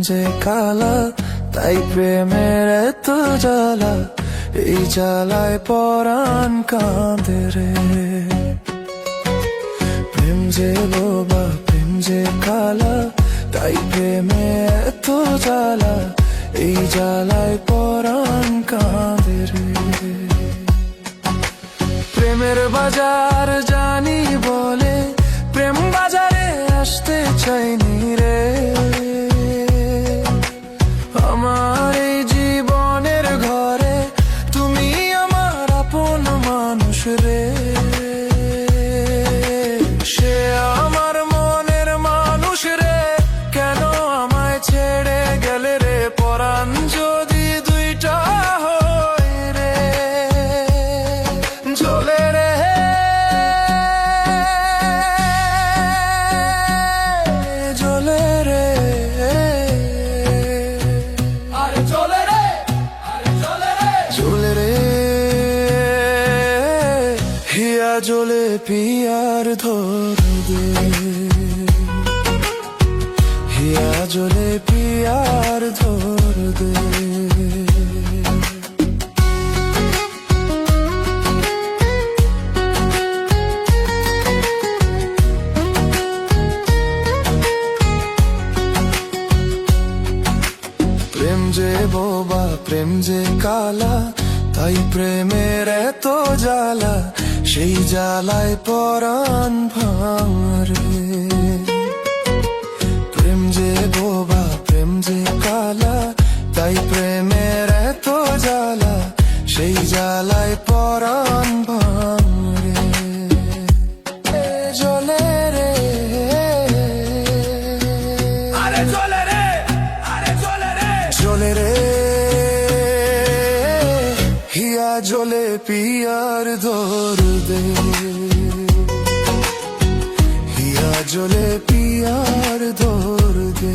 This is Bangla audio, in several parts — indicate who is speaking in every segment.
Speaker 1: যে কালা, তাই প্রেমের এত জ্বালা, এই জ্বালায় পরাণ কাঁদে রে। প্রেম যে বোবা, প্রেম যে কালা, তাই প্রেমে এত জ্বালা, এই জ্বালায় পরাণ কাঁদে রে। প্রেমের বাজার জানি বলে প্রেম বাজারে আসতে চাইনি রে। আমার এই জীবনের ঘরে তুমি আমার আপন মানুষ রে। সে আমার মনের মানুষ রে, কেন আমায় ছেড়ে গেলে রে। পরাণ যদি দুইটা হয় রে, জ্বলে রে, জ্বলে রে, আরে জ্বলে রে, আরে জ্বলে রে, জ্বলে রে। হিয়া জ্বলে পিয়ার ধর দে, হিয়া জ্বলে পিয়ার ধর দে। প্রেম যে বোবা, প্রেম যে কালা, তাই প্রেমের এত জ্বালা, সেই জ্বালায় পরাণ ভাঙরে। প্রেম যে বোবা, প্রেম যে কালা, তাই প্রেমের এত জ্বালা, সেই জ্বালায় পরাণ ভাঙরে। জ্বলে রে, আরে জ্বলে রে, আরে জ্বলে রে, জ্বলে রে। হিয়া জ্বলে পিয়ার ধর দে, হিয়া জ্বলে পিয়ার ধর দে।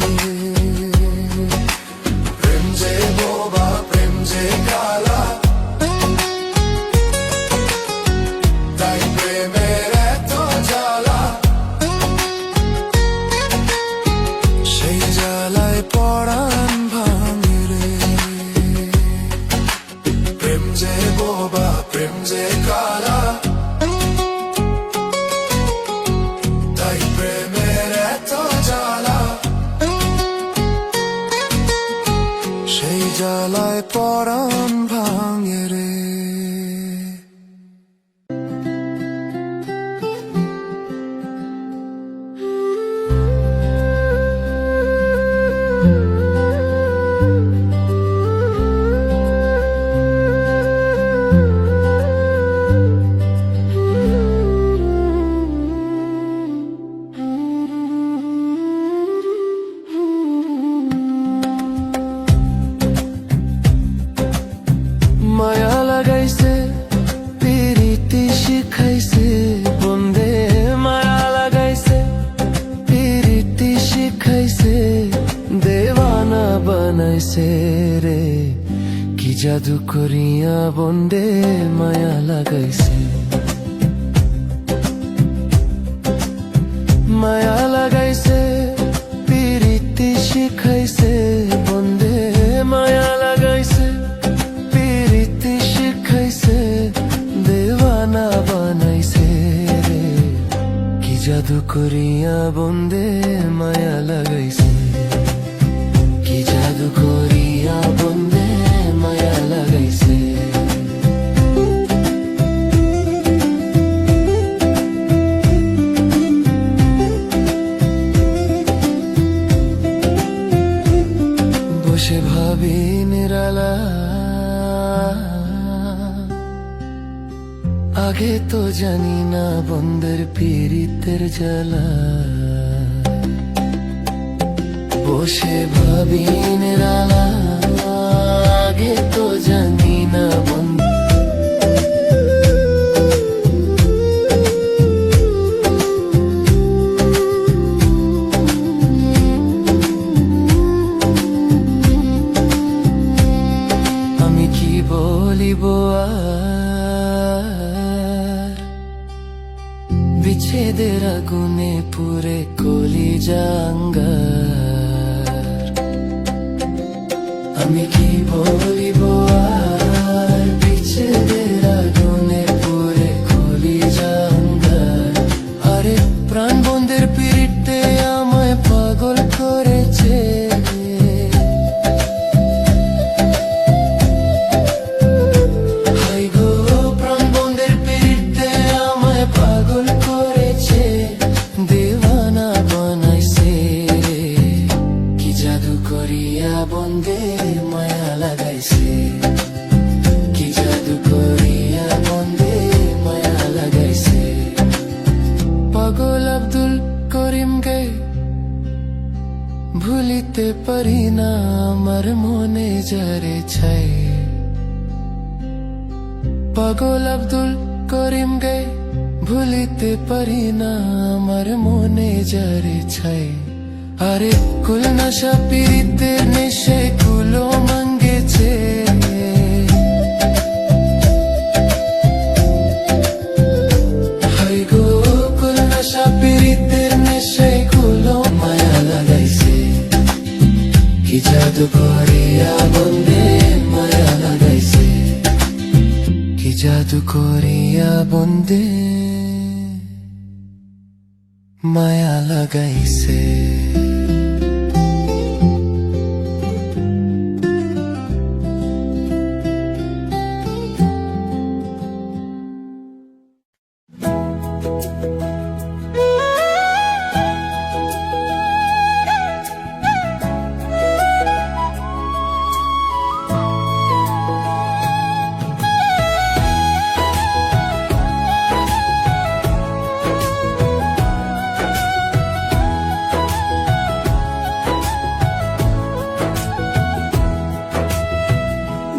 Speaker 1: প্রেম যে বোবা, প্রেম যে কালা, তাই প্রেমের এত জ্বালা, সেই জ্বালায় পরাণ ভাঙে রে। প্রেম যে বোবা, প্রেম যে কালা, তাই প্রেমের এত জ্বালা, সেই জ্বালায় পরাণ ভাঙে রে। মায়া লাগাইছে, পিরিতি শিখাইছে বন্দে। মায়া লাগাইছে, পিরিতি শিখাইছে, দেওয়ানা বানাইছে রে। কি জাদু করিয়া বন্দে মায়া লাগাইছে। মায়া লাগাইছে, পিরিতি শিখাইছে বন্দে। মায়া লাগাইছে, পিরিতি শিখাইছে, দেওয়ানা বানাইছে রে। কি জাদু করিয়া বন্দে মায়া লাগাইছে। কি জাদু করিয়া বন্দে মায়া লাগাইছে। বসে ভাবি নিরালা, আগে তো জানি না বন্দের পীড়িতের জ্বালা। বসে ভাবি নিরালা, আগে তো জানি না বন্ধ। আমি কি বলিব আর, বিচ্ছেদের আগুনে পুরে কলিজা আঙ্গার। আমি কি বলিব আর বিচ্ছেদের আগুনে পুড়ে খুলি জানগার। আরে প্রাণ বন্ধের পিড়িতে আমায় পাগল করেছে। হাই গো প্রাণ বন্ধের পিড়িতে আমায় পাগল করেছে, দেওয়ানা বানাইছে। কি জাদু করিয়া বন্দে মায়া লাগাইছে, কি জাদু করিয়া বন্দে মায়া লাগাইছে। পাগল আব্দুল করিম গে ভুলিতে পারি না আমার মনে যারে ছাই। পাগল আব্দুল করিম গে ভুলিতে পারি না আমার মনে যারে ছাই। আরে কুল নশা পীড়িতের নেশে কুলো মাঙ্গেছে। হাই গো কুল নশা পীড়িতের নেশে কুলো মায়া লাগাইছে। কি জাদু করিয়া বন্দে মায়া লাগাইছে, কি জাদু করিয়া বন্দে মায়া লাগাইছে।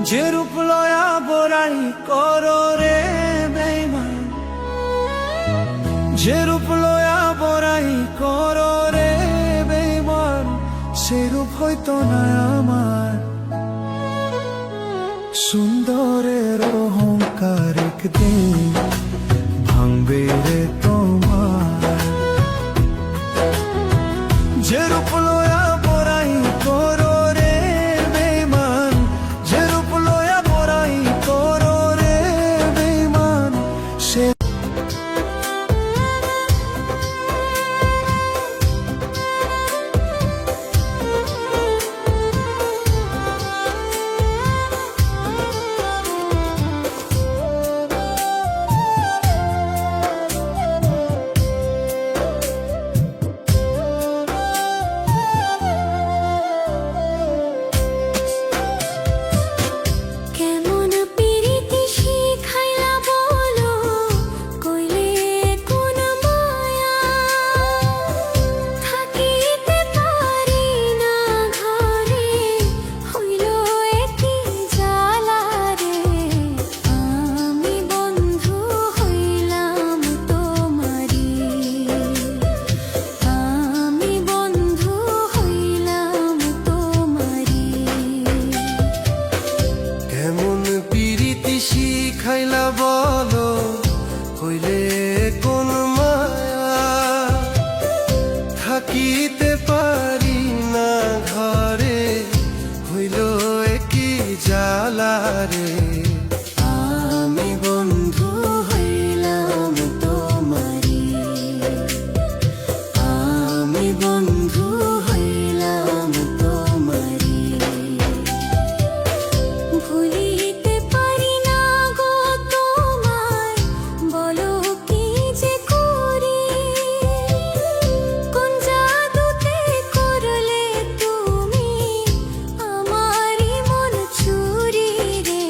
Speaker 1: যে রূপ লয়া বড়াই করো রে বেঈমান, যে রূপ লয়া বড়াই করো রে বেঈমান, সে রূপ হইতো না আমার। সুন্দরের অহংকার একদিন ভাঙবে রে তোমার। যে রূপ লয়া বড়াই করো রে বেঈমান, যে রূপ লয়া বড়াই করো রে বেঈমান, সে খাইলা বলো হইলে কোন মায়া, থাকিতে পারি না ঘরে হইল কি জ্বালা রে। আমি বন্ধু হইলাম তোমারি, আমি বন্ধু হইলাম তোমারি।
Speaker 2: ভুলিতে পারি না গো তোমায়, বলো কি যে করি। কোন জাদুতে করলে তুমি আমারই মন চুরি রে।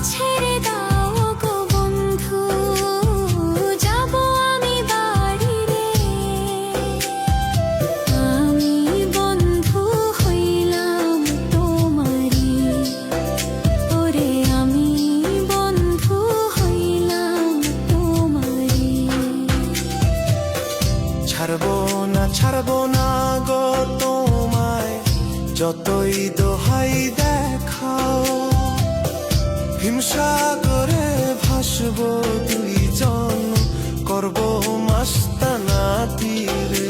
Speaker 2: ছেড়ে দাও গো বন্ধু, যাব আমি বাড়ি রে। আমি বন্ধু হইলাম তোমারি, ওরে আমি বন্ধু হইলাম তোমারি।
Speaker 1: ছাড়বো না গো তোমায়, যতই দোহাই দেখাও। হিমসাগরে ভাসবো দুইজন, করবো মাস্তানা তীরে।